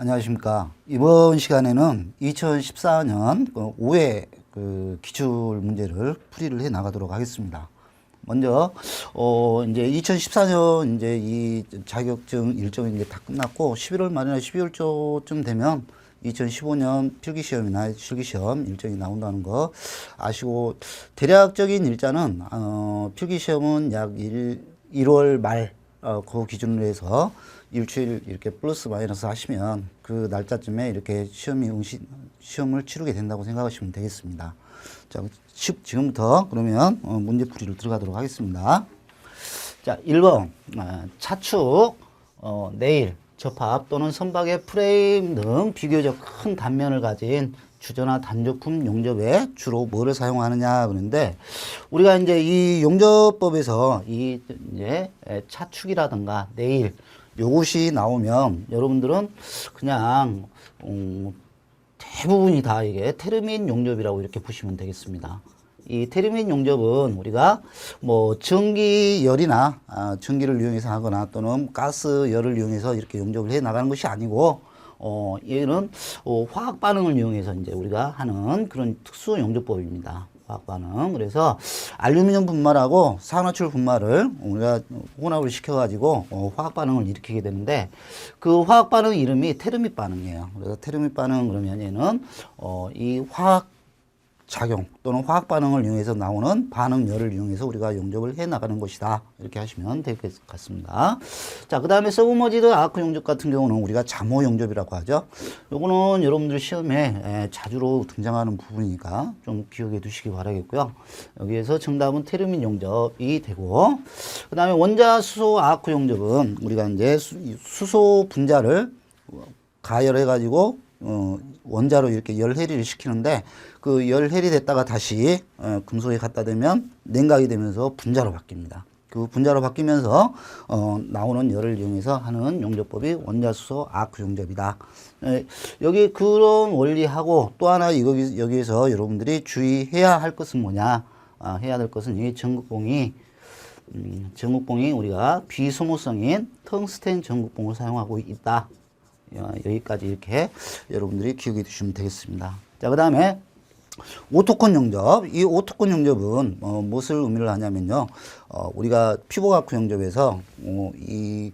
안녕하십니까. 이번 시간에는 2014년 5회 기출 문제를 풀이를 해 나가도록 하겠습니다. 먼저, 이제 2014년 이제 이 자격증 일정이 이제 다 끝났고 11월 말이나 12월 초쯤 되면 2015년 필기시험이나 실기시험 일정이 나온다는 거 아시고, 대략적인 일자는, 필기시험은 약 1월 말, 그 기준으로 해서 일주일 이렇게 플러스 마이너스 하시면 그 날짜쯤에 이렇게 시험을 치르게 된다고 생각하시면 되겠습니다. 자, 지금부터 그러면 문제풀이로 들어가도록 하겠습니다. 자, 1번 차축, 네일, 접합 또는 선박의 프레임 등 비교적 큰 단면을 가진 주저나 단조품 용접에 주로 뭐를 사용하느냐 그러는데, 우리가 이제 이 용접법에서 이 이제 차축이라든가 네일 요것이 나오면 여러분들은 그냥 대부분이 다 이게 테르민 용접이라고 이렇게 보시면 되겠습니다. 이 테르민 용접은 우리가 뭐 전기열이나 전기를 이용해서 하거나 또는 가스열을 이용해서 이렇게 용접을 해 나가는 것이 아니고, 얘는 화학 반응을 이용해서 이제 우리가 하는 그런 특수 용접법입니다. 화학 반응. 그래서 알루미늄 분말하고 산화철 분말을 우리가 혼합을 시켜가지고 화학 반응을 일으키게 되는데, 그 화학 반응 이름이 테르밋 반응이에요. 그래서 테르밋 반응 그러면 얘는 이 화학 작용 또는 화학 반응을 이용해서 나오는 반응열을 이용해서 우리가 용접을 해 나가는 것이다. 이렇게 하시면 될 것 같습니다. 자, 그 다음에 서브머지드 아크 용접 같은 경우는 우리가 잠호 용접이라고 하죠. 요거는 여러분들 시험에 자주로 등장하는 부분이니까 좀 기억해 두시기 바라겠고요. 여기에서 정답은 테르민 용접이 되고, 그 다음에 원자 수소 아크 용접은 우리가 이제 수소 분자를 가열해 가지고 원자로 이렇게 열해리를 시키는데, 그 열해리 됐다가 다시 금속에 갖다 대면 냉각이 되면서 분자로 바뀝니다. 그 분자로 바뀌면서 나오는 열을 이용해서 하는 용접법이 원자수소 아크 용접이다. 여기 그런 원리하고 또 하나 여기에서 여러분들이 주의해야 할 것은 뭐냐? 해야 될 것은 이 전극봉이 우리가 비소모성인 텅스텐 전극봉을 사용하고 있다. 여기까지 이렇게 여러분들이 기억해 두시면 되겠습니다. 자, 그 다음에 오토콘 용접. 이 오토콘 용접은 무엇을 의미를 하냐면요, 우리가 피부과학 용접에서 이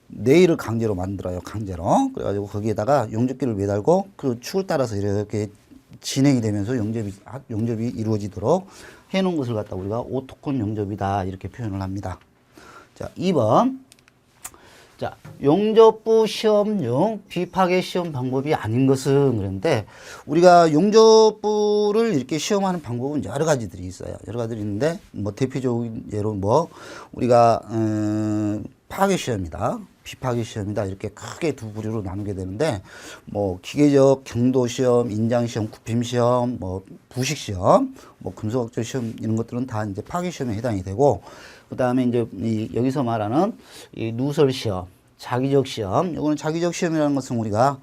네일을 강제로 만들어요. 강제로. 그래가지고 거기에다가 용접기를 매달고 그 축을 따라서 이렇게 진행이 되면서 용접이 이루어지도록 해놓은 것을 갖다 우리가 오토콘 용접이다 이렇게 표현을 합니다. 자, 2번. 자, 용접부 시험용 비파괴 시험 방법이 아닌 것은 그런데, 우리가 용접부를 이렇게 시험하는 방법은 여러 가지들이 있어요. 여러 가지들이 있는데, 뭐 대표적인 예로 뭐 우리가 파괴 시험이다, 비파괴 시험이다 이렇게 크게 두 부류로 나누게 되는데, 뭐 기계적 경도 시험, 인장 시험, 굽힘 시험, 뭐 부식 시험, 뭐 금속학적 시험 이런 것들은 다 이제 파괴 시험에 해당이 되고, 그 다음에 이제 여기서 말하는 이 누설 시험, 자기적 시험, 이거는 자기적 시험이라는 것은 우리가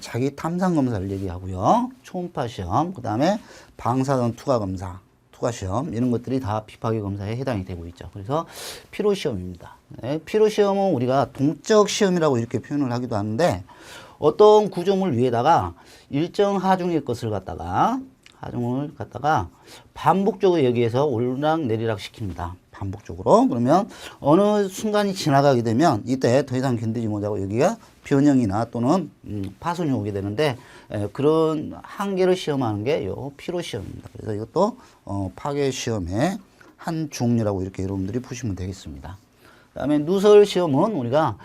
자기 탐상 검사를 얘기하고요. 초음파 시험, 그 다음에 방사선 투과 검사, 투과 시험 이런 것들이 다 비파괴 검사에 해당이 되고 있죠. 그래서 피로 시험입니다. 네, 피로 시험은 우리가 동적 시험이라고 이렇게 표현을 하기도 하는데, 어떤 구조물 위에다가 일정 하중의 것을 갖다가 반복적으로 여기에서 오르락 내리락 시킵니다. 반복적으로. 그러면 어느 순간이 지나가게 되면 이때 더 이상 견디지 못하고 여기가 변형이나 또는 파손이 오게 되는데, 그런 한계를 시험하는 게 요 피로 시험입니다. 그래서 이것도 파괴 시험의 한 종류라고 이렇게 여러분들이 보시면 되겠습니다. 그 다음에 누설 시험은 우리가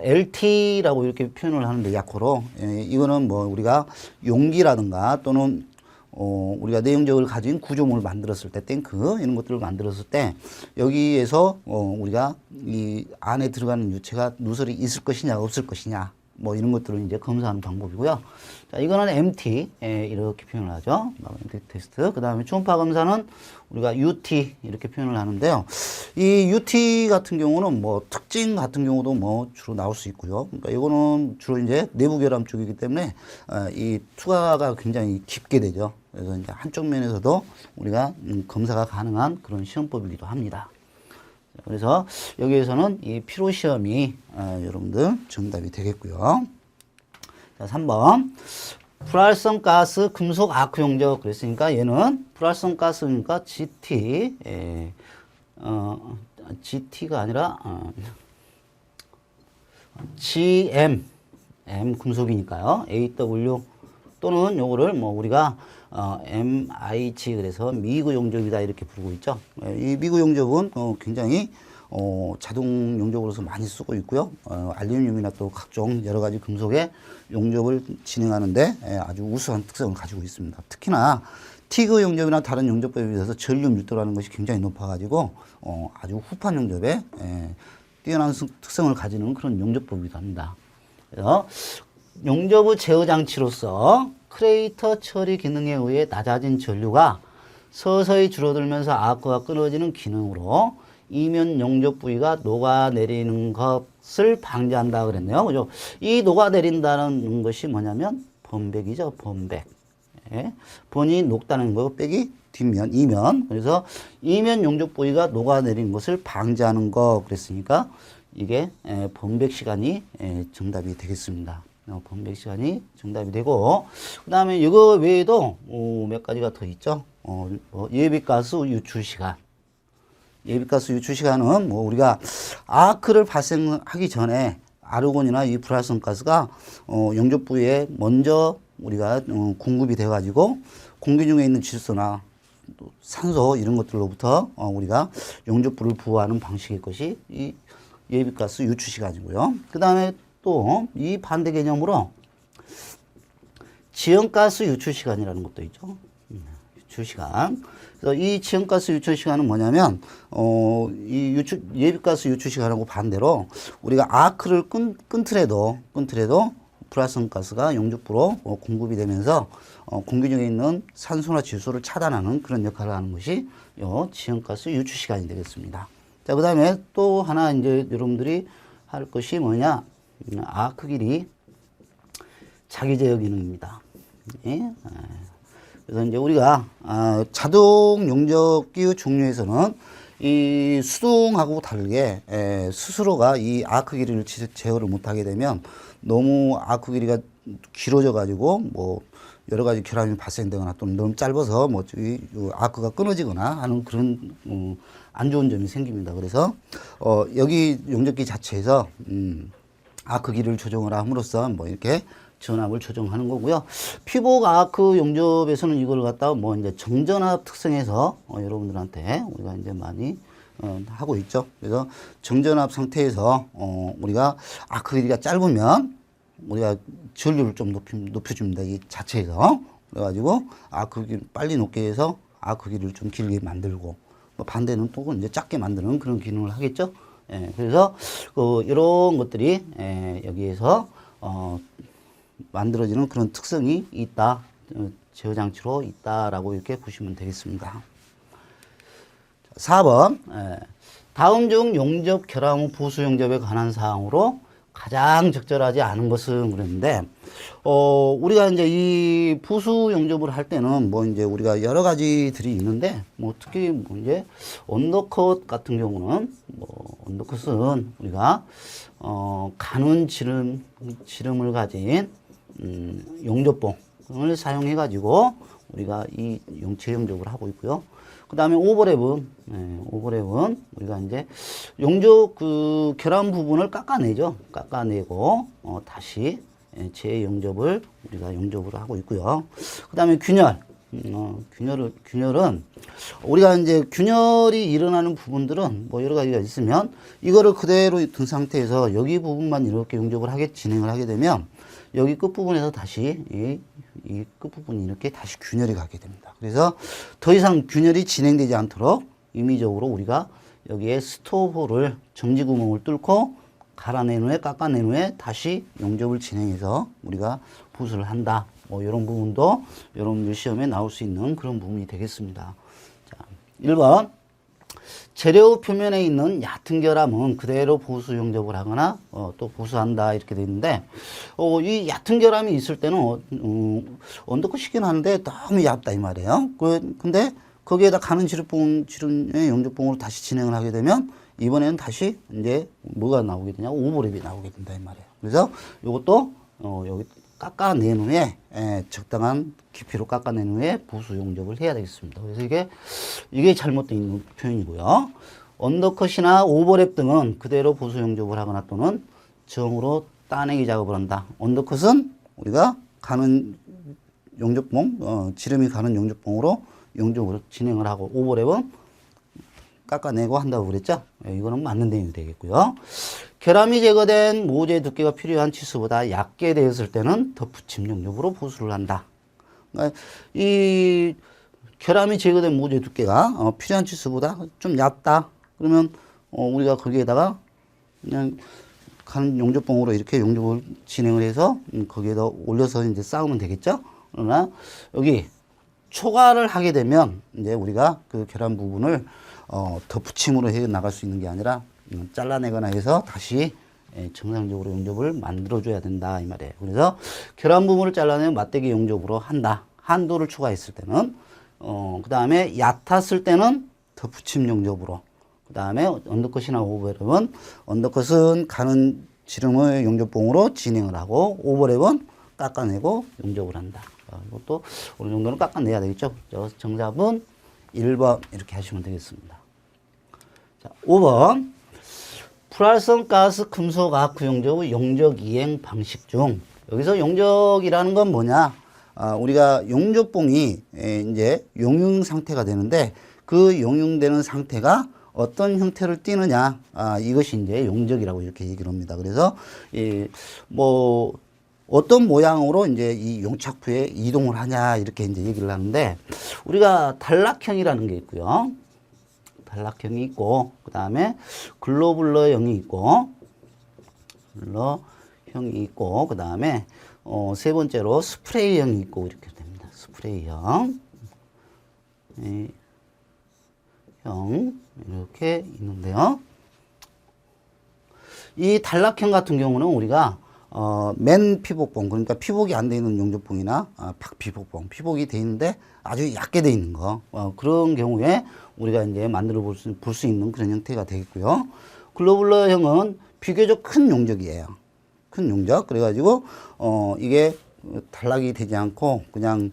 LT라고 이렇게 표현을 하는데, 약호로 이거는 뭐 우리가 용기라든가 또는 우리가 내용적을 가진 구조물을 만들었을 때, 탱크 이런 것들을 만들었을 때 여기에서 우리가 이 안에 들어가는 유체가 누설이 있을 것이냐 없을 것이냐 뭐 이런 것들을 이제 검사하는 방법이고요. 자, 이거는 MT 이렇게 표현을 하죠. MT 테스트. 그 다음에 초음파 검사는 우리가 UT 이렇게 표현을 하는데요. 이 UT 같은 경우는 뭐 특징 같은 경우도 뭐 주로 나올 수 있고요. 그러니까 이거는 주로 이제 내부 결함 쪽이기 때문에 이 투과가 굉장히 깊게 되죠. 그래서 이제 한쪽 면에서도 우리가 검사가 가능한 그런 시험법이기도 합니다. 그래서 여기에서는 이 피로 시험이 여러분들 정답이 되겠고요. 자, 3번. 불활성 가스 금속 아크 용접 그랬으니까 얘는 불활성 가스니까 GT, GT가 아니라, GM, M 금속이니까요. AW 또는 요거를 뭐 우리가 MIG 그래서 미구 용접이다 이렇게 부르고 있죠. 이 미구 용접은 굉장히 자동 용접으로서 많이 쓰고 있고요. 알루미늄이나 또 각종 여러 가지 금속의 용접을 진행하는데 아주 우수한 특성을 가지고 있습니다. 특히나 티그 용접이나 다른 용접법에 비해서 전류 밀도라는 것이 굉장히 높아가지고 아주 후판 용접에 뛰어난 특성을 가지는 그런 용접법이기도 합니다. 그래서 용접의 제어 장치로서 크레이터 처리 기능에 의해 낮아진 전류가 서서히 줄어들면서 아크가 끊어지는 기능으로 이면 용접 부위가 녹아내리는 것을 방지한다 그랬네요. 그죠? 이 녹아내린다는 것이 뭐냐면 번백이죠. 번백. 예. 번이 녹다는 거 빼기 뒷면, 이면. 그래서 이면 용접 부위가 녹아내리는 것을 방지하는 거 그랬으니까 이게 번백 시간이 정답이 되겠습니다. 번백 시간이 정답이 되고 그 다음에 이거 외에도 몇 가지가 더 있죠. 예비가스 유출 시간. 예비가스 유출 시간은 뭐 우리가 아크를 발생하기 전에 아르곤이나 이 불활성 가스가 용접 부위에 먼저 우리가 공급이 돼 가지고 공기 중에 있는 질소나 또 산소 이런 것들로부터 우리가 용접부를 부호하는 방식의 것이 이 예비가스 유출 시간이고요. 그 다음에 또 이 반대 개념으로 지연가스 유출 시간이라는 것도 있죠. 유출 시간. 그래서 이 지연가스 유출 시간은 뭐냐면 이 예비가스 유출 시간하고 반대로 우리가 아크를 끊더라도 불활성 가스가 용접부로 공급이 되면서 공기 중에 있는 산소나 질소를 차단하는 그런 역할을 하는 것이 요 지연가스 유출 시간이 되겠습니다. 자, 그 다음에 또 하나 이제 여러분들이 할 것이 뭐냐? 아크 길이 자기 제어 기능입니다. 예? 그래서 이제 우리가 자동 용접기의 종류에서는 이 수동하고 다르게 스스로가 이 아크 길이를 제어를 못하게 되면 너무 아크 길이가 길어져 가지고 뭐 여러 가지 결함이 발생되거나 또는 너무 짧아서 뭐 이 아크가 끊어지거나 하는 그런 안 좋은 점이 생깁니다. 그래서 여기 용접기 자체에서 아크 길이를 조정을 함으로써 뭐 이렇게 전압을 조정하는 거고요. 피복 아크 용접에서는 이걸 갖다가 뭐 이제 정전압 특성에서 여러분들한테 우리가 이제 많이 하고 있죠. 그래서 정전압 상태에서 우리가 아크 길이가 짧으면 우리가 전류를 좀 높여줍니다. 이 자체에서. 그래가지고 아크 길이 빨리 높게 해서 아크 길이를 좀 길게 만들고 뭐 반대는 또 이제 작게 만드는 그런 기능을 하겠죠. 예, 그래서 이런 것들이 여기에서 만들어지는 그런 특성이 있다. 제어 장치로 있다라고 이렇게 보시면 되겠습니다. 4번. 다음 중 용접 결함 후 부수 용접에 관한 사항으로 가장 적절하지 않은 것은 그랬는데, 우리가 이제 이 부수 용접을 할 때는 뭐 이제 우리가 여러 가지들이 있는데, 뭐 특히 뭐 이제 언더컷 같은 경우는 뭐 언더컷은 우리가 가는 지름을 가진 용접봉을 사용해 가지고 우리가 이 용체 용접을 하고 있고요. 그 다음에 오버랩은 우리가 이제 용접 그 결함 부분을 깎아내고 다시 재용접을 우리가 용접을 하고 있고요. 그 다음에 균열은 우리가 이제 균열이 일어나는 부분들은 뭐 여러 가지가 있으면 이거를 그대로 둔 상태에서 여기 부분만 이렇게 용접을 진행을 하게 되면 여기 끝부분에서 다시 이 끝부분이 이렇게 다시 균열이 가게 됩니다. 그래서 더 이상 균열이 진행되지 않도록 임의적으로 우리가 여기에 스토브를 정지 구멍을 뚫고 갈아낸 후에 깎아낸 후에 다시 용접을 진행해서 우리가 부수를 한다. 뭐 이런 부분도 여러분들 시험에 나올 수 있는 그런 부분이 되겠습니다. 자, 1번. 재료 표면에 있는 얕은 결함은 그대로 보수 용접을 하거나 또 보수한다 이렇게 되어 있는데 이 얕은 결함이 있을 때는 언더컷이긴 하는데 너무 얕다 이 말이에요. 근데 거기에다 가는 지름의 용접봉으로 다시 진행을 하게 되면 이번에는 다시 이제 뭐가 나오게 되냐 오버랩이 나오게 된다 이 말이에요. 그래서 이것도 여기 깎아낸 후에 적당한 깊이로 깎아낸 후에 보수 용접을 해야 되겠습니다. 그래서 이게 잘못되어 있는 표현이고요. 언더컷이나 오버랩 등은 그대로 보수 용접을 하거나 또는 정으로 따내기 작업을 한다. 언더컷은 우리가 가는 용접봉, 지름이 가는 용접봉으로 용접을 진행을 하고, 오버랩은 깎아내고 한다고 그랬죠? 이거는 맞는 내용이 되겠고요. 결함이 제거된 모재 두께가 필요한 치수보다 얇게 되었을 때는 덧붙임 용접으로 보수를 한다. 그러니까 이 결함이 제거된 모재 두께가 필요한 치수보다 좀 얇다. 그러면 우리가 거기에다가 그냥 가는 용접봉으로 이렇게 용접을 진행을 해서 거기에다 올려서 이제 쌓으면 되겠죠? 그러나 여기 초과를 하게 되면 이제 우리가 그 결함 부분을 덧붙임으로 해 나갈 수 있는 게 아니라 잘라내거나 해서 다시 정상적으로 용접을 만들어줘야 된다 이 말이에요. 그래서 결함 부분을 잘라내면 맞대기 용접으로 한다. 한도를 초과했을 때는 그 다음에 얕았을 때는 덧붙임 용접으로, 그 다음에 언더컷이나 오버랩은 언더컷은 가는 지름의 용접봉으로 진행을 하고 오버랩은 깎아내고 용접을 한다. 이것도 어느 정도는 깎아내야 되겠죠. 정답은 1번 이렇게 하시면 되겠습니다. 자, 5번. 불활성 가스 금속 아크 용접의 용적 이행 방식 중, 여기서 용적이라는 건 뭐냐? 우리가 용접봉이 이제 용융 상태가 되는데 그 용융되는 상태가 어떤 형태를 띠느냐, 이것이 이제 용적이라고 이렇게 얘기를 합니다. 그래서 뭐 어떤 모양으로 이제 이 용착부에 이동을 하냐 이렇게 이제 얘기를 하는데, 우리가 단락형이라는 게 있고요. 단락형이 있고, 그 다음에 글로블러형이 있고, 글러형이 있고, 그 다음에 세 번째로 스프레이형이 있고 이렇게 됩니다. 스프레이형, 형 이렇게 있는데요. 이 단락형 같은 경우는 우리가 맨 피복봉, 그러니까 피복이 안 돼 있는 용접봉이나 박피복봉, 피복이 돼 있는데 아주 얇게 돼 있는 거, 그런 경우에 우리가 이제 만들어 볼 수 있는 그런 형태가 되겠고요. 글로블러형은 비교적 큰 용적이에요. 큰 용적. 그래가지고 이게 단락이 되지 않고 그냥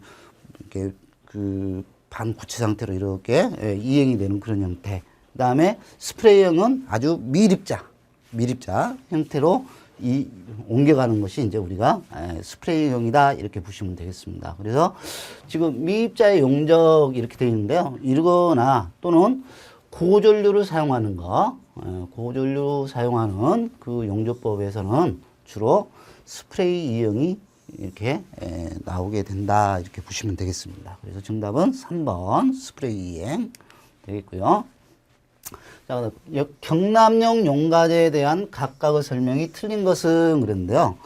이렇게 그 반구체 상태로 이렇게 이행이 되는 그런 형태. 그 다음에 스프레이형은 아주 미립자 형태로 옮겨가는 것이 이제 우리가 스프레이형이다 이렇게 보시면 되겠습니다. 그래서 지금 미입자의 용적 이렇게 되어 있는데요. 이거나 또는 고전류를 사용하는 거, 고전류 사용하는 그 용접법에서는 주로 스프레이 이형이 이렇게 나오게 된다 이렇게 보시면 되겠습니다. 그래서 정답은 3번 스프레이 이행 되겠고요. 자, 경납용 용가제에 대한 각각의 설명이 틀린 것은 그랬는데요.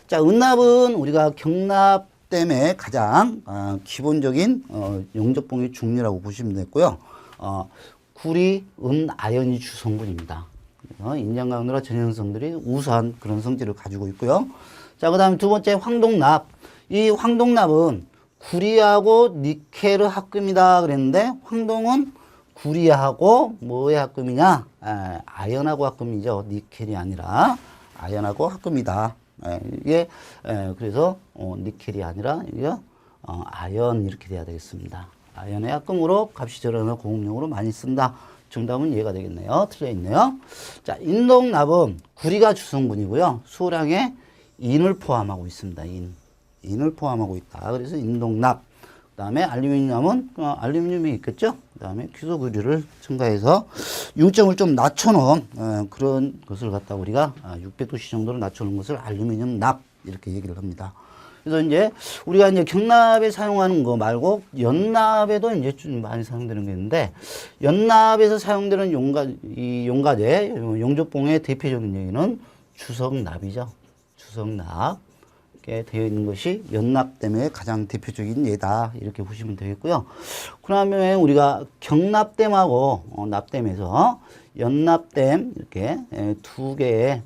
자, 은납은 우리가 경납댐의 가장 기본적인 용접봉의 종류라고 보시면 되고요. 구리, 은, 아연이 주성분입니다. 인장 강도나 전형성들이 우수한 그런 성질을 가지고 있고요. 자, 그 다음에 두 번째 황동납. 이 황동납은 구리하고 니켈의 합금이다 그랬는데, 황동은 구리하고 뭐의 합금이냐? 아연하고 합금이죠. 니켈이 아니라 아연하고 합금이다. 이게 그래서 니켈이 아니라 이게 아연 이렇게 돼야 되겠습니다. 아연의 합금으로 값이 저렴한 공업용으로 많이 쓴다. 정답은 이해가 되겠네요. 틀려 있네요. 자, 인동납은 구리가 주성분이고요. 수량에 인을 포함하고 있습니다. 인을 포함하고 있다. 그래서 인동납. 그 다음에 알루미늄은 알루미늄이 있겠죠. 그 다음에 규소구리를 첨가해서 융점을 좀 낮춰놓은 그런 것을 갖다 우리가 600도씨 정도로 낮춰놓은 것을 알루미늄 납 이렇게 얘기를 합니다. 그래서 이제 우리가 이제 경납에 사용하는 거 말고 연납에도 이제 좀 많이 사용되는 게 있는데, 연납에서 사용되는 용가제, 용접봉의 대표적인 얘기는 주석납이죠. 주석납. 이렇게 되어 있는 것이 연납댐의 가장 대표적인 예다 이렇게 보시면 되겠고요. 그 다음에 우리가 경납댐하고 납댐에서 연납댐 이렇게 두 개의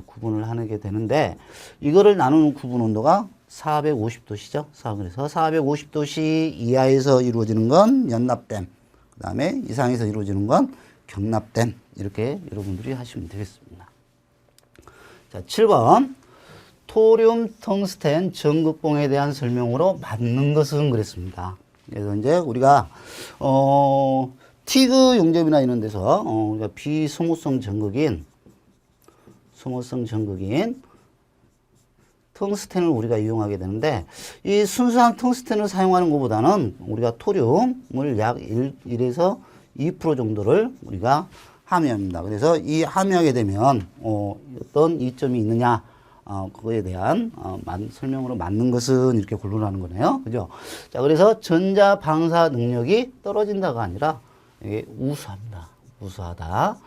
구분을 하게 되는데, 이거를 나누는 구분 온도가 450도씨죠. 그래서 450도씨 이하에서 이루어지는 건 연납댐, 그 다음에 이상에서 이루어지는 건 경납댐 이렇게 여러분들이 하시면 되겠습니다. 자, 7번. 토륨 텅스텐 전극봉에 대한 설명으로 맞는 것은 그랬습니다. 그래서 이제 우리가 티그 용접이나 이런 데서 우리가 비소모성 전극인 텅스텐을 우리가 이용하게 되는데, 이 순수한 텅스텐을 사용하는 것보다는 우리가 토륨을 약 1에서 2% 정도를 우리가 함유합니다. 그래서 이 함유하게 되면 어떤 이점이 있느냐, 그거에 대한 설명으로 맞는 것은 이렇게 곤란하는 거네요. 그죠? 자, 그래서 전자 방사 능력이 떨어진다가 아니라 이게 우수합니다. 우수하다.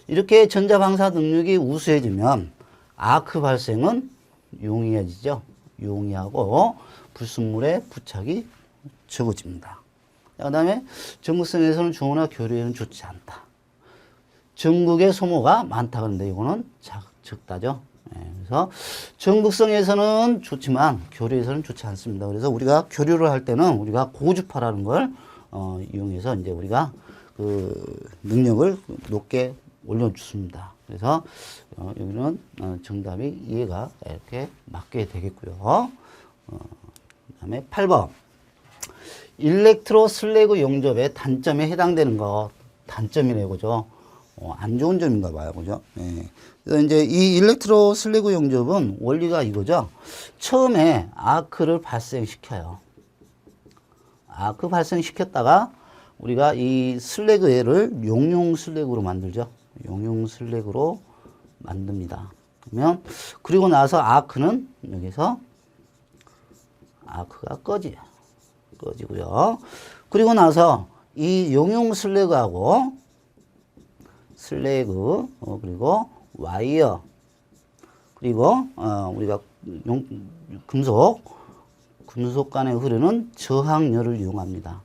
이렇게 전자 방사 능력이 우수해지면 아크 발생은 용이해지죠. 용이하고 불순물의 부착이 적어집니다. 그 다음에 전극성에서는 중후나 교류에는 좋지 않다. 전극의 소모가 많다 그런데 이거는 적다죠. 그래서 전극성에서는 좋지만 교류에서는 좋지 않습니다. 그래서 우리가 교류를 할 때는 우리가 고주파라는 걸 이용해서 이제 우리가 그 능력을 높게 올려주습니다. 그래서 여기는 정답이 이해가 이렇게 맞게 되겠고요. 그다음에 8번 일렉트로 슬래그 용접의 단점에 해당되는 것, 단점이래요, 그죠? 안 좋은 점인가 봐요, 그죠? 네. 그래서 이제 이 일렉트로 슬래그 용접은 원리가 이거죠. 처음에 아크를 발생시켜요. 아크 발생시켰다가 우리가 이 슬래그를 용융 슬래그로 만들죠. 용융 슬래그로 만듭니다. 그러면 그리고 나서 아크는 여기서 아크가 꺼지고요. 그리고 나서 이 용융 슬래그하고 그리고 와이어 그리고 우리가 금속 간에 흐르는 저항열을 이용합니다.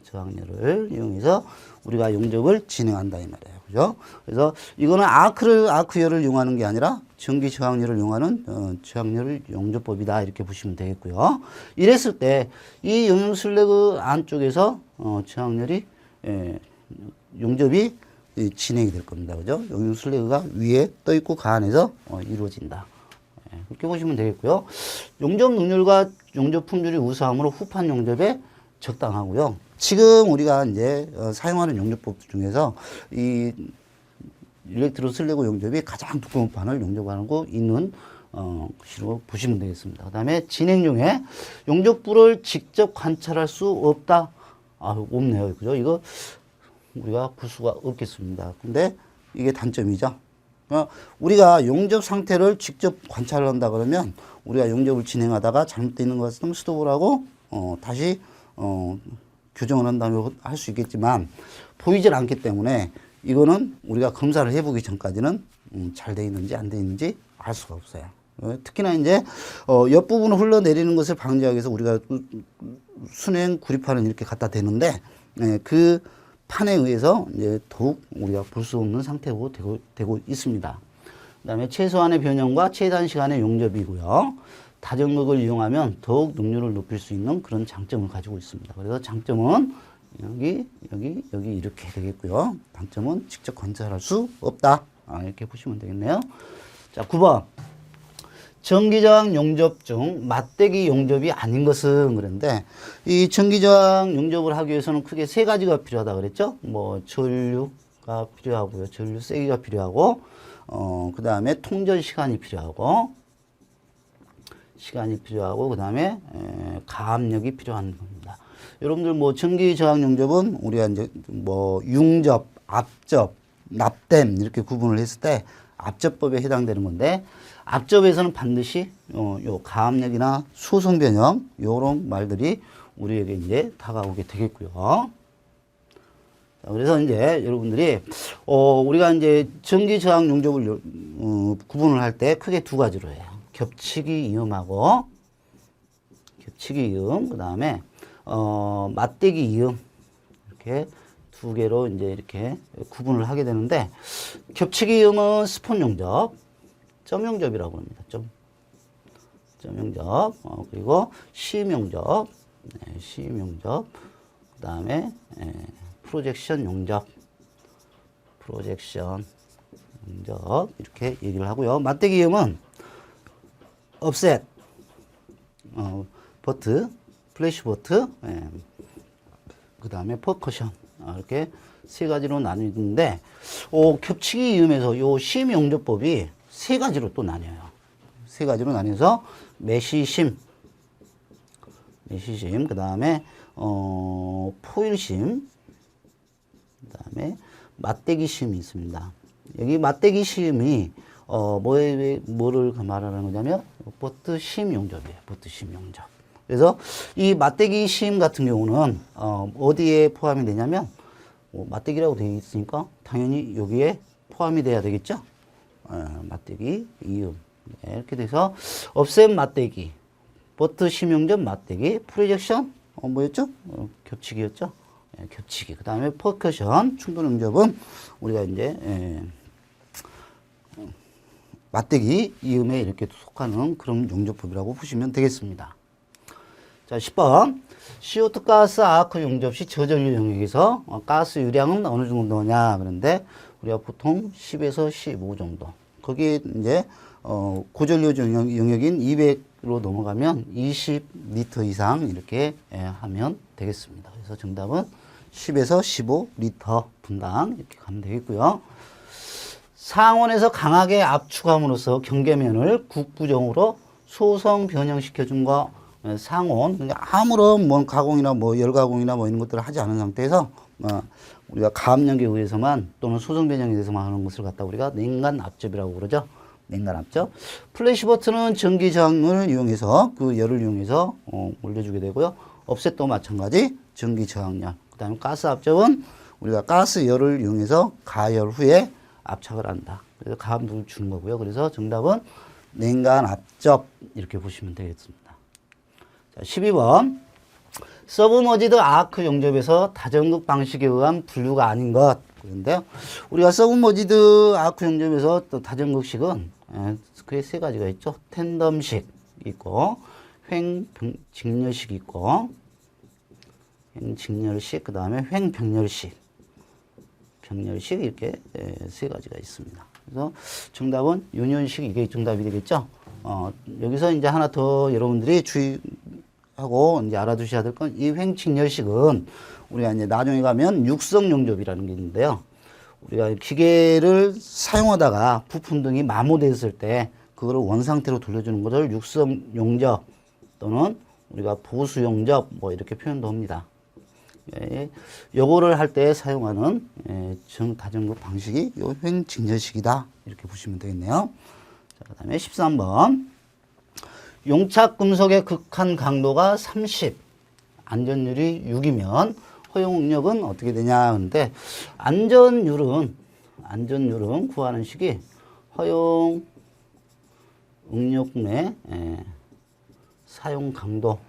저항열을 이용해서 우리가 용접을 진행한다 이 말이에요. 그죠? 그래서 이거는 아크열을 이용하는 게 아니라 전기 저항열을 이용하는 저항열 용접법이다 이렇게 보시면 되겠고요. 이랬을 때 이 용융 슬래그 안쪽에서 저항열이 용접이 진행이 될 겁니다. 그죠? 용융 슬래그가 위에 떠 있고 그 안에서 이루어진다. 그렇게 보시면 되겠고요. 용접 능률과 용접 품질이 우수함으로 후판 용접에 적당하고요. 지금 우리가 이제 사용하는 용접법 중에서 이 일렉트로 슬래그 용접이 가장 두꺼운 판을 용접하고 있는 것으로 보시면 되겠습니다. 그 다음에 진행용에 용접부를 직접 관찰할 수 없다. 없네요. 그죠? 이거 우리가 볼 수가 없겠습니다. 근데 이게 단점이죠. 우리가 용접 상태를 직접 관찰을 한다 그러면 우리가 용접을 진행하다가 잘못되어 있는 것은 스톱을 하고 다시 교정을 한 다음에 할 수 있겠지만 보이질 않기 때문에 이거는 우리가 검사를 해보기 전까지는 잘 돼 있는지 안 돼 있는지 알 수가 없어요. 특히나 이제 옆부분을 흘러내리는 것을 방지하기 위해서 우리가 순행 구리판을 이렇게 갖다 대는데 그 판에 의해서 이제 더욱 우리가 볼 수 없는 상태로 되고 있습니다. 그 다음에 최소한의 변형과 최단 시간의 용접이고요. 다전극을 이용하면 더욱 능률을 높일 수 있는 그런 장점을 가지고 있습니다. 그래서 장점은 여기 이렇게 되겠고요. 단점은 직접 관찰할 수 없다. 이렇게 보시면 되겠네요. 자, 9번. 전기저항 용접 중 맞대기 용접이 아닌 것은 그런데 이 전기저항 용접을 하기 위해서는 크게 세 가지가 필요하다 그랬죠. 뭐 전류가 필요하고요. 전류 세기가 필요하고 그 다음에 통전 시간이 필요하고 그 다음에 가압력이 필요한 겁니다. 여러분들 뭐 전기저항 용접은 우리가 이제 뭐 융접, 압접, 납땜 이렇게 구분을 했을 때 압접법에 해당되는 건데 압접에서는 반드시 요 가압력이나 소성 변형 요런 말들이 우리에게 이제 다가오게 되겠고요. 자, 그래서 이제 여러분들이 우리가 이제 전기 저항 용접을 구분을 할 때 크게 두 가지로 해요. 겹치기 이음하고 겹치기 이음, 그다음에 맞대기 이음 이렇게 두 개로 이제 이렇게 구분을 하게 되는데 겹치기 이음은 스폰 용접, 점 용접이라고 합니다. 점 용접, 그리고 시음 용접, 시음 용접, 그다음에 프로젝션 용접 이렇게 얘기를 하고요. 맞대기 이음은 업셋, 버트, 플래시 버트, 그 다음에 퍼커션. 이렇게 세 가지로 나뉘는데, 겹치기 이음에서 요 심 용접법이 세 가지로 또 나뉘어요. 세 가지로 나뉘어서 메시심, 그 다음에 포일심, 그 다음에 맞대기심이 있습니다. 여기 맞대기심이 뭐를 말하는 거냐면 버트심 용접이에요. 버트심 용접. 그래서 이 맞대기심 같은 경우는 어디에 포함이 되냐면 맞대기라고 되어 있으니까 당연히 여기에 포함이 돼야 되겠죠. 맞대기 이음 이렇게 돼서 업셋 맞대기, 버트심 용접 맞대기, 프로젝션 뭐였죠? 겹치기였죠. 겹치기. 그 다음에 퍼커션 충돌 용접은 우리가 이제 맞대기 이음에 이렇게 속하는 그런 용접법이라고 보시면 되겠습니다. 자, 10번. CO2 가스 아크 용접 시 저전류 영역에서 가스 유량은 어느 정도냐. 그런데 우리가 보통 10에서 15 정도. 거기에 이제 고전류 영역인 200으로 넘어가면 20리터 이상 이렇게 하면 되겠습니다. 그래서 정답은 10에서 15리터 분당 이렇게 가면 되겠고요. 상온에서 강하게 압축함으로써 경계면을 국부정으로 소성 변형시켜준과 상온, 그러니까 아무런 뭐 가공이나 뭐 열가공이나 뭐 이런 것들을 하지 않은 상태에서 우리가 가압력에 의해서만 또는 소성 변형에 대해서만 하는 것을 갖다 우리가 냉간 압접이라고 그러죠. 냉간 압접. 플래시 버튼은 전기 저항을 이용해서 그 열을 이용해서 올려주게 되고요. 업셋도 마찬가지 전기 저항열. 그다음에 가스 압접은 우리가 가스 열을 이용해서 가열 후에 압착을 한다. 그래서 가압력을 주는 거고요. 그래서 정답은 냉간 압접 이렇게 보시면 되겠습니다. 자, 12번. 서브머지드 아크 용접에서 다전극 방식에 의한 분류가 아닌 것. 그런데 우리가 서브머지드 아크 용접에서 또 다전극식은 그게 세 가지가 있죠. 텐덤식 있고 횡직렬식 있고 횡직렬식 그 다음에 횡병렬식 병렬식 이렇게 세 가지가 있습니다. 그래서 정답은 유년식 이게 정답이 되겠죠. 여기서 이제 하나 더 여러분들이 주의하고 이제 알아두셔야 될 건 이 횡직렬식은 우리가 이제 나중에 가면 육성 용접이라는 게 있는데요. 우리가 기계를 사용하다가 부품 등이 마모됐을 때 그거를 원상태로 돌려주는 것을 육성 용접 또는 우리가 보수 용접 뭐 이렇게 표현도 합니다. 요거를 할 때 사용하는 다전극 방식이 요 횡직렬식이다 이렇게 보시면 되겠네요. 자, 그 다음에 13번. 용착 금속의 극한 강도가 30, 안전율이 6이면 허용 응력은 어떻게 되냐. 근데 안전율은 구하는 식이 허용 응력분의 사용 강도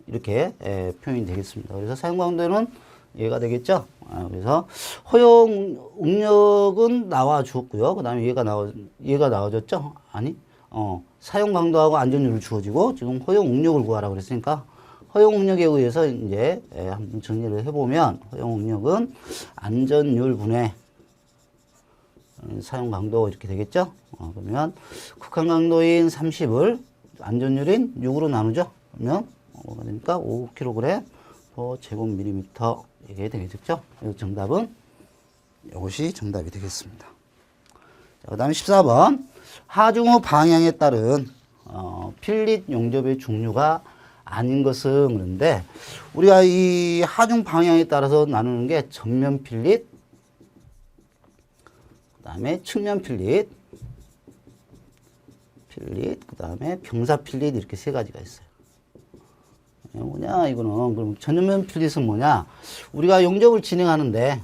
이렇게 표현이 되겠습니다. 그래서 사용 강도는 얘가 되겠죠. 그래서 허용 응력은 나와 주었고요. 그 다음에 얘가 나와졌죠. 아니, 사용 강도하고 안전율을 주어지고 지금 허용 응력을 구하라고 그랬으니까 허용 응력에 의해서 이제 한번 정리를 해보면 허용 응력은 안전율 분의 사용 강도 이렇게 되겠죠. 그러면 극한 강도인 30을 안전율인 6으로 나누죠. 그러면 뭐가 되니까 5kg 제곱밀리미터 이게 되겠죠. 그래서 정답은 이것이 정답이 되겠습니다. 그 다음에 14번. 하중 후 방향에 따른 필릿 용접의 종류가 아닌 것은 그런데 우리가 이 하중 방향에 따라서 나누는 게 정면 필릿, 그 다음에 측면 필릿, 그 다음에 병사 필릿 이렇게 세 가지가 있어요. 뭐냐 이거는 그럼 전면 필릿은 뭐냐? 우리가 용접을 진행하는데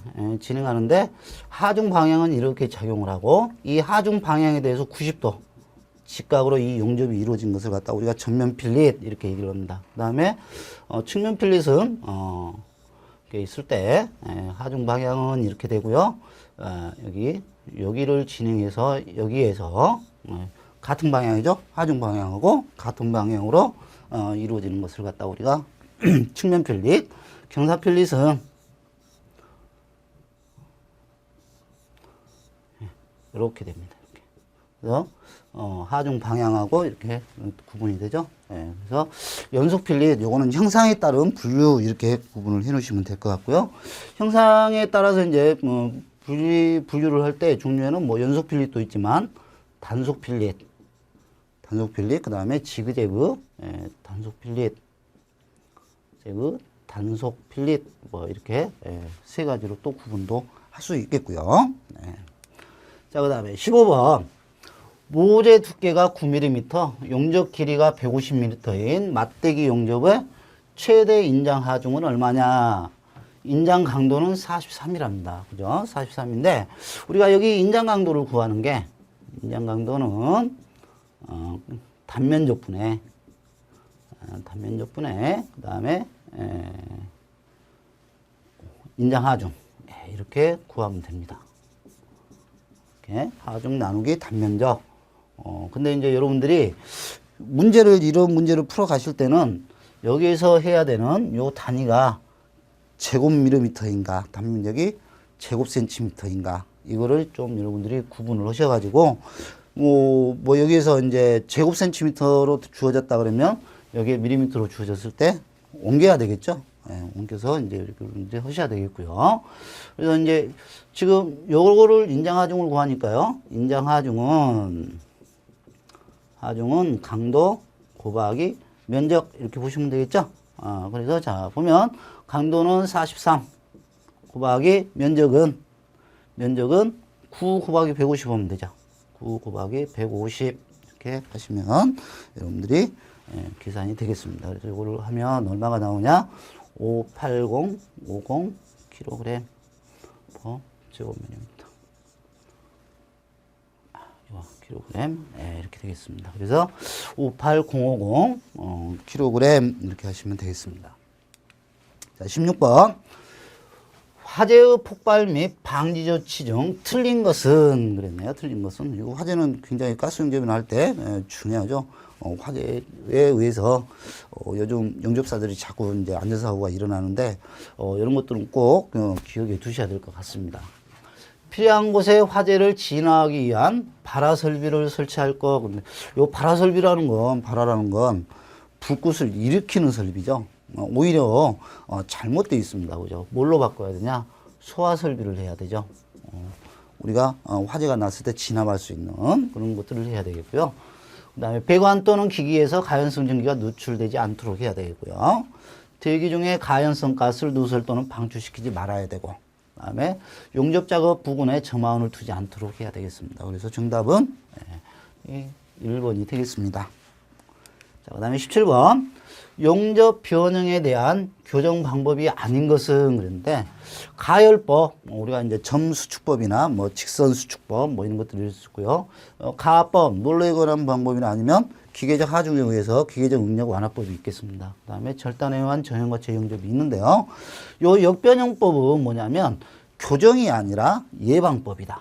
하중 방향은 이렇게 작용을 하고 이 하중 방향에 대해서 90도 직각으로 이 용접이 이루어진 것을 갖다 우리가 전면 필릿 이렇게 얘기를 합니다. 그 다음에 측면 필릿은 이렇게 있을 때 하중 방향은 이렇게 되고요. 여기를 진행해서 여기에서 같은 방향이죠. 하중 방향하고 같은 방향으로 이루어지는 것을 갖다 우리가 측면 필릿, 경사 필릿은 이렇게 됩니다. 이렇게. 그래서 하중 방향하고 이렇게 구분이 되죠. 예, 그래서 연속 필릿 요거는 형상에 따른 분류 이렇게 구분을 해 놓으시면 될 것 같고요. 형상에 따라서 이제 분류를 할 때 종류에는 뭐 연속 필릿도 있지만 단속 필릿, 그다음에 지그재그, 예, 단속 필릿, 단속 필릿 뭐 이렇게 예, 세 가지로 또 구분도 할 수 있겠고요. 예. 자, 그다음에 15번. 모재 두께가 9mm, 용접 길이가 150mm인 맞대기 용접의 최대 인장 하중은 얼마냐? 인장 강도는 43이랍니다. 그죠? 43인데, 우리가 여기 인장 강도를 구하는 게, 인장 강도는, 단면적분에, 그 다음에, 인장 하중. 이렇게 구하면 됩니다. 이렇게 하중 나누기 단면적. 근데 이제 여러분들이 이런 문제를 풀어 가실 때는 여기에서 해야 되는 요 단위가 제곱밀리미터인가, 단면적이 제곱센티미터인가, 이거를 좀 여러분들이 구분을 하셔가지고, 뭐 여기에서 이제 제곱센티미터로 주어졌다 그러면 여기에 밀리미터로 주어졌을 때 옮겨야 되겠죠? 예, 옮겨서 이제 이렇게 하셔야 되겠고요. 그래서 이제 지금 요거를 인장하중을 구하니까요. 하중은 강도 곱하기 면적 이렇게 보시면 되겠죠. 그래서 자 보면 강도는 43 곱하기 면적은 9 곱하기 150 하면 되죠. 9 곱하기 150 이렇게 하시면 여러분들이 계산이 되겠습니다. 그래서 이거를 하면 얼마가 나오냐? 58050 kg per 제곱밀리미터. kg 이렇게 되겠습니다. 그래서 58050 kg 이렇게 하시면 되겠습니다. 자, 16번. 화재의 폭발 및 방지 조치 중 틀린 것은 그랬네요. 틀린 것은 이거 화재는 굉장히 가스 용접이나 할 때 중요하죠. 화재에 의해서 요즘 용접사들이 자꾸 이제 안전사고가 일어나는데 이런 것들은 꼭 기억해 두셔야 될 것 같습니다. 필요한 곳에 화재를 진화하기 위한 발화 설비를 설치할 거. 근데 요 발화 설비라는 건, 발화라는 건 불꽃을 일으키는 설비죠. 오히려 잘못되어 있습니다. 그죠? 뭘로 바꿔야 되냐? 소화 설비를 해야 되죠. 우리가 화재가 났을 때 진압할 수 있는 그런 것들을 해야 되겠고요. 그 다음에 배관 또는 기기에서 가연성 전기가 누출되지 않도록 해야 되겠고요. 대기 중에 가연성 가스를 누설 또는 방출시키지 말아야 되고, 그 다음에 용접 작업 부근에 점화원을 두지 않도록 해야 되겠습니다. 그래서 정답은 1번이 되겠습니다. 자, 그 다음에 17번. 용접 변형에 대한 교정 방법이 아닌 것은 그런데 가열법, 우리가 이제 점 수축법이나 뭐 직선 수축법 뭐 이런 것들이 있고요. 가법, 논리에 관한 방법이나 아니면 기계적 하중에 의해서 기계적 응력 완화법이 있겠습니다. 그 다음에 절단에 의한 전형과 재용접이 있는데요. 요 역변형법은 뭐냐면 교정이 아니라 예방법이다.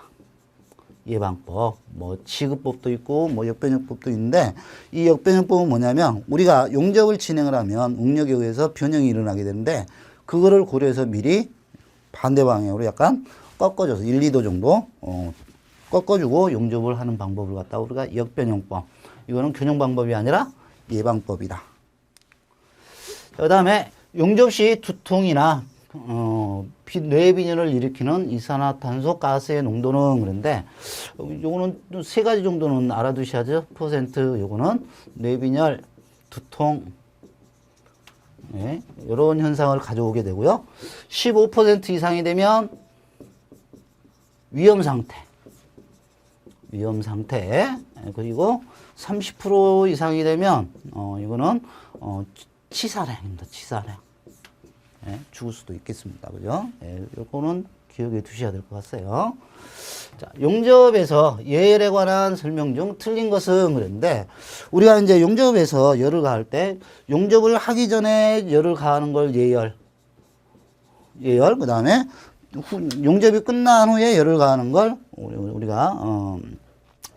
예방법, 뭐 지급법도 있고 뭐 역변형법도 있는데, 이 역변형법은 뭐냐면 우리가 용접을 진행을 하면 응력에 의해서 변형이 일어나게 되는데, 그거를 고려해서 미리 반대 방향으로 약간 꺾어줘서 1, 2도 정도 꺾어주고 용접을 하는 방법을 갖다가 우리가 역변형법, 이거는 교정 방법이 아니라 예방법이다. 그 다음에 용접 시 두통이나 뇌빈혈을 일으키는 이산화탄소 가스의 농도는 그런데 요거는 세 가지 정도는 알아두셔야죠. 퍼센트 요거는 뇌빈혈, 두통, 이런 현상을 가져오게 되고요. 15% 이상이 되면 위험 상태, 그리고 30% 이상이 되면 이거는 치사량입니다. 치사량. 죽을 수도 있겠습니다. 그죠? 요거는 기억해 두셔야 될 것 같아요. 자, 용접에서 예열에 관한 설명 중 틀린 것은 그런데, 우리가 이제 용접에서 열을 가할 때 용접을 하기 전에 열을 가하는 걸 예열, 그 다음에 용접이 끝난 후에 열을 가하는 걸 우리가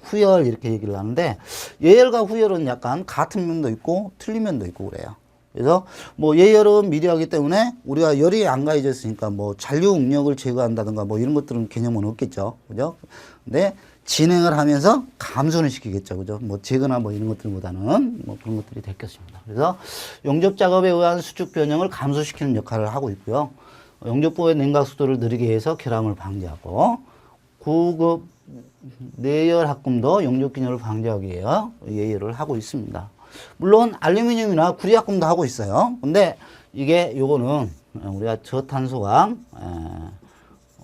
후열 이렇게 얘기를 하는데, 예열과 후열은 약간 같은 면도 있고 틀린 면도 있고 그래요. 그래서 뭐 예열은 미리 하기 때문에 우리가 열이 안 가해졌으니까 뭐 잔류 응력을 제거한다든가 뭐 이런 것들은 개념은 없겠죠. 그죠? 근데 진행을 하면서 감소는 시키겠죠. 그죠? 뭐 재거나 뭐 이런 것들보다는 뭐 그런 것들이 됐겠습니다. 그래서 용접 작업에 의한 수축 변형을 감소시키는 역할을 하고 있고요. 용접부의 냉각 속도를 느리게 해서 결함을 방지하고 고급 내열 합금도 용접 기능을 방지하기 위해 예열을 하고 있습니다. 물론 알루미늄이나 구리 합금도 하고 있어요. 근데 이게 요거는 우리가 저탄소강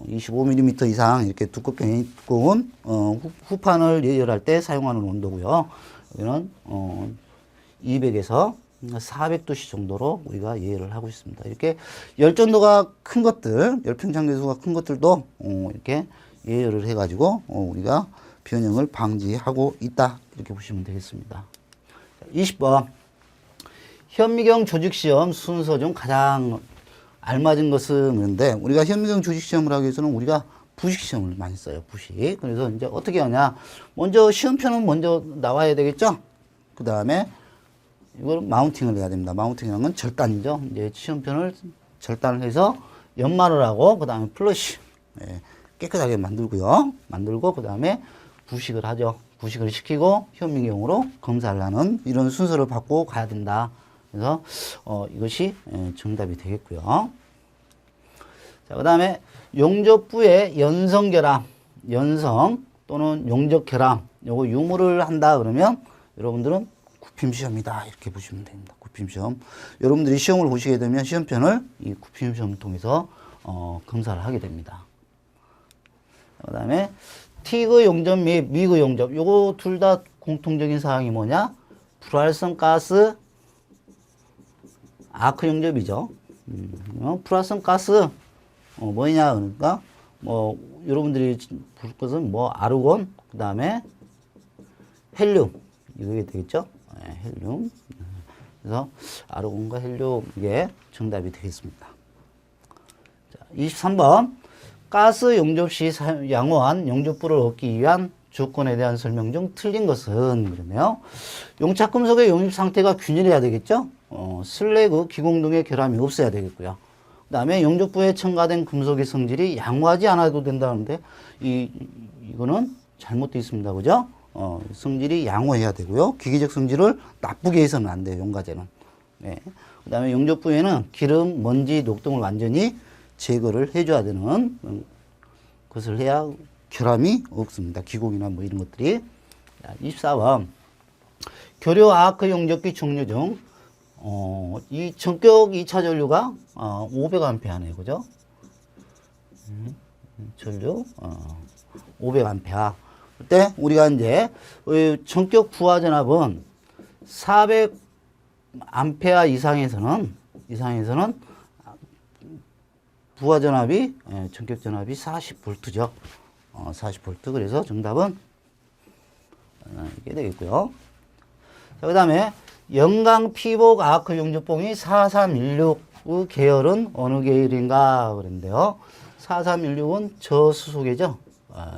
25mm 이상 이렇게 두꺼운 후판을 예열할 때 사용하는 온도고요. 여기는 200에서 400도씨 정도로 우리가 예열을 하고 있습니다. 이렇게 열전도가 큰 것들, 열팽창계수가 큰 것들도 이렇게 예열을 해가지고 우리가 변형을 방지하고 있다. 이렇게 보시면 되겠습니다. 20번 현미경 조직시험 순서 중 가장 알맞은 것은 그런데 우리가 현미경 조직시험을 하기 위해서는 우리가 부식시험을 많이 써요. 부식. 그래서 이제 어떻게 하냐. 먼저 시험표는 먼저 나와야 되겠죠. 그 다음에 이걸 마운팅을 해야 됩니다. 마운팅이라는 건 절단이죠. 이제 시험편을 절단을 해서 연마를 하고 그 다음에 플러시 깨끗하게 만들고요. 만들고 그 다음에 부식을 하죠. 부식을 시키고 현미경으로 검사를 하는 이런 순서를 받고 가야 된다. 그래서 이것이 정답이 되겠고요. 자, 그 다음에 용접부의 연성결함, 연성 또는 용접결함, 요거 유무를 한다 그러면 여러분들은 굽힘시험이다. 이렇게 보시면 됩니다. 굽힘시험. 여러분들이 시험을 보시게 되면 시험편을 이 굽힘시험을 통해서 검사를 하게 됩니다. 그 다음에 티그 용접 및 미그 용접, 요거 둘 다 공통적인 사항이 뭐냐? 불활성 가스 아크 용접이죠. 불활성 가스 뭐냐 그러니까 뭐 여러분들이 볼 것은 뭐 아르곤 그 다음에 헬륨 이게 되겠죠. 네, 헬륨. 그래서 아르곤과 헬륨 이게 정답이 되겠습니다. 자, 23번 가스 용접 시 양호한 용접부를 얻기 위한 조건에 대한 설명 중 틀린 것은 그러네요. 용착금속의 용입 상태가 균일해야 되겠죠. 슬래그, 기공 등의 결함이 없어야 되겠고요. 그 다음에 용접부에 첨가된 금속의 성질이 양호하지 않아도 된다는데 이거는 잘못되어 있습니다. 그죠? 성질이 양호해야 되고요. 기계적 성질을 나쁘게 해서는 안 돼요. 용가제는. 네. 그 다음에 용접부에는 기름, 먼지, 녹 등을 완전히 제거를 해줘야 되는 것을 해야 결함이 없습니다. 기공이나 뭐 이런 것들이. 24번 교류 아크 용접기 종류 중 이 전격 2차 전류가 500A네요. 그죠? 전류 500A. 그때 우리가 이제 전격 부하 전압은 400A 이상에서는 부하 전압이 전격 전압이 40V죠. 40V. 그래서 정답은 이게 되겠고요. 자, 그다음에 영강 피복 아크 용접봉이 4316 계열은 어느 계열인가 그랬는데요. 4316은 저수소계죠.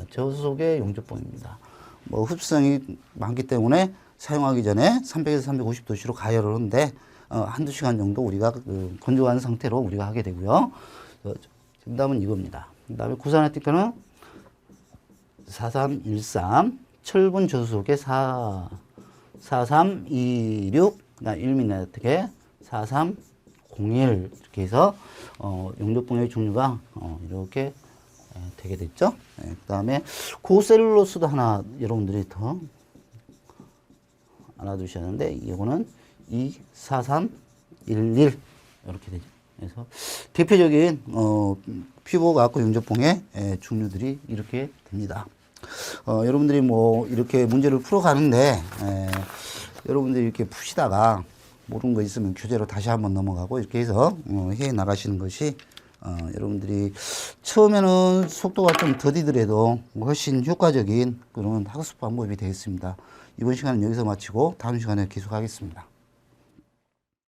저수소계 용접봉입니다. 뭐 흡수성이 많기 때문에 사용하기 전에 300에서 350도씨로 가열을 하는데 한두 시간 정도 우리가 건조한 상태로 우리가 하게 되고요. 정답은 이겁니다. 그 다음에 구산화티크는 4313 철분 저수소계 4326 1mm 4301 이렇게 해서 용접봉의 종류가 이렇게 되게 됐죠. 그 다음에 고셀룰로스도 하나 여러분들이 더 알아두셔야 하는데 이거는 24311 이렇게 되죠. 그래서 대표적인 피복 아크 용접봉의 종류들이 이렇게 됩니다. 여러분들이 뭐 이렇게 문제를 풀어가는데 여러분들이 이렇게 푸시다가 모르는 거 있으면 교재로 다시 한번 넘어가고 이렇게 해서 해 나가시는 것이 여러분들이 처음에는 속도가 좀 더디더라도 훨씬 효과적인 그런 학습 방법이 되겠습니다. 이번 시간은 여기서 마치고 다음 시간에 계속하겠습니다.